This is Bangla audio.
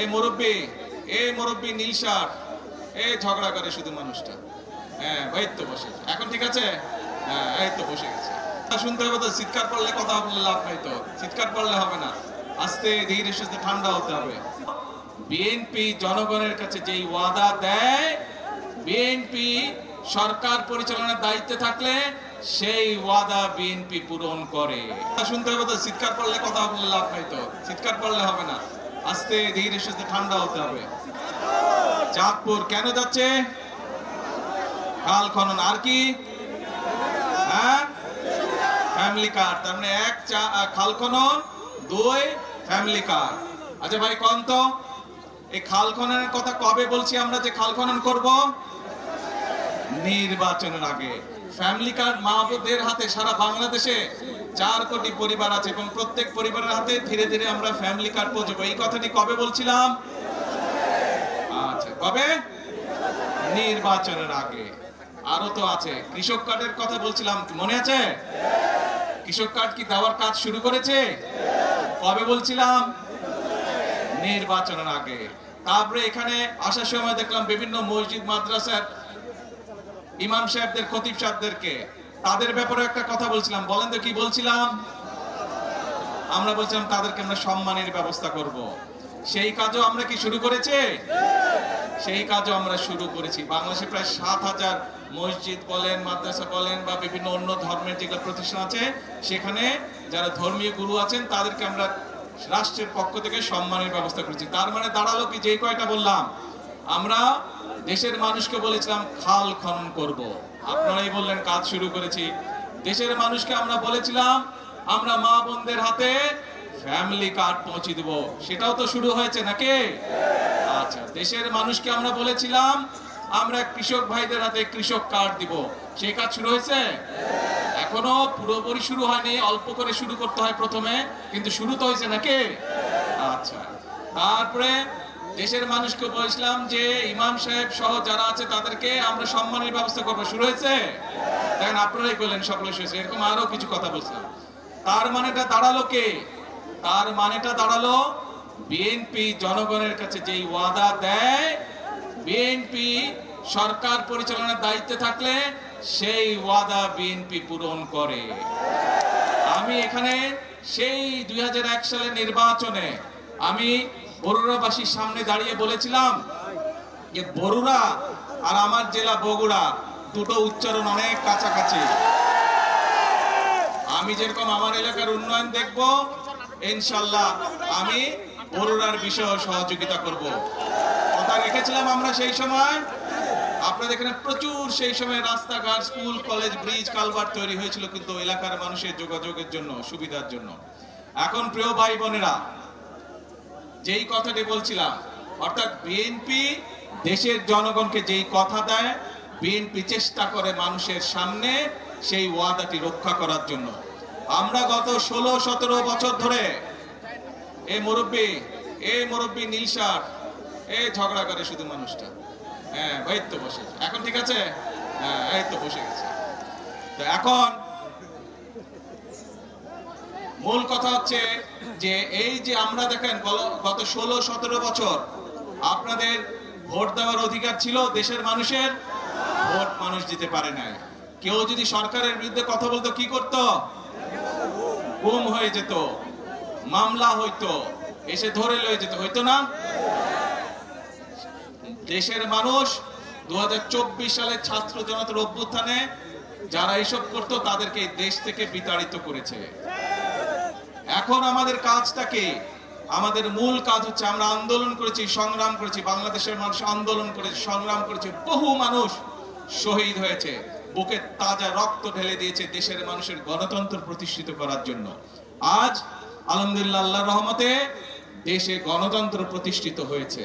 এ মুরব্বী নীল শার্ট, ঝগড়া করে শুধু মানুষটা। হ্যাঁ ভাই তো বসে এখন ঠিক আছে। হ্যাঁ এই তো বসে গেছে। শুনতে হবে তো, চিৎকার করলে কথা বললে লাভ নাই তো, চিৎকার করলে হবে না, আস্তে ধীরে সুস্থে ঠান্ডা হতে হবে। বিএনপি জনগণের কাছে যেই ওয়াদা দেয়, বিএনপি সরকার পরিচালনার দায়িত্বে থাকলে সেই ওয়াদা বিএনপি পূরণ করে। শুনতে হবে তো, চিৎকার করলে কথা বললে লাভ নাই তো, চিৎকার করলে হবে না, আস্তে ধীরে সুস্থে ঠান্ডা হতে হবে। চাঁদপুর কেন যাচ্ছে? খাল খনন, আর কি? হ্যাঁ ফ্যামিলি কার, তার মানে এক খাল খনন, দুই ফ্যামিলি কার। আচ্ছা ভাই কোন তো, এই খাল খননের কথা কবে বলছি আমরা যে খাল খনন করব? নির্বাচনের আগে। ফ্যামিলি কার্ড মা বোনদের হাতে সারা বাংলাদেশে 4 কোটি পরিবার আছে এবং প্রত্যেক পরিবারের হাতে ধীরে ধীরে আমরা ফ্যামিলি কার্ড পৌঁছবো। এই কথাটি কবে বলছিলাম? আচ্ছা কবে? নির্বাচনের আগে। আরো তো আছে, কৃষক কার্ডের কথা বলছিলাম, মনে আছে? কৃষক কার্ড কি দেওয়ার কাজ শুরু করেছে? কবে বলছিলাম? নির্বাচনের আগে। তারপরে এখানে আসার সময় দেখলাম বিভিন্ন মসজিদ মাদ্রাসার ইমাম সাহেবদের, খতিব সাহেবদেরকে, তাদের ব্যাপারে একটা কথা বলছিলাম, বলেন তো কি বলছিলাম? আমরা বলছিলাম তাদেরকে আমরা সম্মানের ব্যবস্থা করব। সেই কাজও আমরা কি শুরু করেছি? সেই কাজও আমরা শুরু করেছি। বাংলাদেশে প্রায় 7,000 মসজিদ বলেন, মাদ্রাসা বলেন বা বিভিন্ন অন্য ধর্মের যেগুলো প্রতিষ্ঠান আছে, সেখানে যারা ধর্মীয় গুরু আছেন তাদেরকে আমরা রাষ্ট্রের পক্ষ থেকে সম্মানের ব্যবস্থা করেছি। তার মানে দাঁড়ালো কি, যে কয়টা বললাম, আমরা দেশের মানুষকে বলেছিলাম খাল খনন করব, আপনারাই বললেন কাজ শুরু করেছি। দেশের মানুষকে আমরা বলেছিলাম আমরা মা বোনদের হাতে ফ্যামিলি কার্ড পৌঁছে দেব, সেটাও তো শুরু হয়েছে নাকি? আচ্ছা, দেশের মানুষকে আমরা বলেছিলাম আমরা কৃষক ভাইদের হাতে কৃষক কার্ড দিব, সেই কাজ শুরু হয়েছে? এখনো পুরোপুরি শুরু হয়নি, অল্প করে শুরু করতে হয় প্রথমে, কিন্তু শুরু তো হয়েছে নাকি? আচ্ছা, তারপরে দেশের মানুষকে বলেছিলাম যে ইমাম সাহেব সহ যারা আছে তাদেরকে আমরা সম্মানের ব্যবস্থা করবো, শুরু হয়েছে? দেখেন আপনারাই বললেন সকলে শুয়েছে। এরকম আরো কিছু কথা বলছিলাম। তার মানেটা দাঁড়ালো কে? তার মানেটা দাঁড়ালো বিএনপি জনগণের কাছে যেই ওয়াদা দেয়, বিএনপি সরকার পরিচালনার দায়িত্বে থাকলে সেই ওয়াদা বিএনপি পূরণ করে। আমি এখানে সেই 2001 সালের নির্বাচনে আমি বরুড়াবাসীর সামনে দাঁড়িয়ে বলেছিলাম যে বরুড়া আর আমার জেলা বগুড়া দুটো উচ্চারণ অনেক কাছাকাছি। আমি যেরকম আমার এলাকার উন্নয়ন দেখব, ইনশাআল্লাহ আমি বরুড়ার বিষয়ে সহযোগিতা করব। কথা রেখেছিলাম আমরা সেই সময়। আপনাদের এখানে প্রচুর সেই সময় রাস্তাঘাট, স্কুল, কলেজ, ব্রিজ, কালভার্ট তৈরি হয়েছিল কিন্তু এলাকার মানুষের যোগাযোগের জন্য, সুবিধার জন্য। এখন প্রিয় ভাই বোনেরা, যেই কথাটি বলছিলাম, অর্থাৎ বিএনপি দেশের জনগণকে যেই কথা দেয়, বিএনপি চেষ্টা করে মানুষের সামনে সেই ওয়াদাটি রক্ষা করার জন্য। আমরা গত 16-17 বছর ধরে এই মুরব্বী নীল শার্ট, ঝগড়া করে শুধু মানুষটা। হ্যাঁ ভাই তো বসে এখন ঠিক আছে। হ্যাঁ এই তো বসে গেছে। তো এখন মূল কথা হচ্ছে যে এই যে আমরা দেখেন গত 16-17 বছর আপনাদের ভোট দেওয়ার অধিকার ছিল দেশের মানুষের, ভোট মানুষ দিতে পারে নাই। কেউ যদি সরকারের বিরুদ্ধে কথা বলতো কি করত? গুম হয়ে যেত, মামলা হইতো, এসে ধরে লয়ে যেত, হইতো না? দেশের মানুষ 2024 সালের ছাত্র জনতার অভ্যুত্থানে যারা এসব করতো তাদেরকে দেশ থেকে বিতাড়িত করেছে। এখন আমাদের কাজটা কি? আমাদের মূল কাজ হচ্ছে আমরা আন্দোলন করেছি, সংগ্রাম করেছি, বাংলাদেশের মানুষ আন্দোলন করেছে, সংগ্রাম করেছে, বহু মানুষ শহীদ হয়েছে, বুকে তাজা রক্ত ঢেলে দিয়েছে দেশের মানুষের গণতন্ত্র প্রতিষ্ঠিত করার জন্য। আজ আলহামদুলিল্লাহ আল্লাহর রহমতে দেশে গণতন্ত্র প্রতিষ্ঠিত হয়েছে।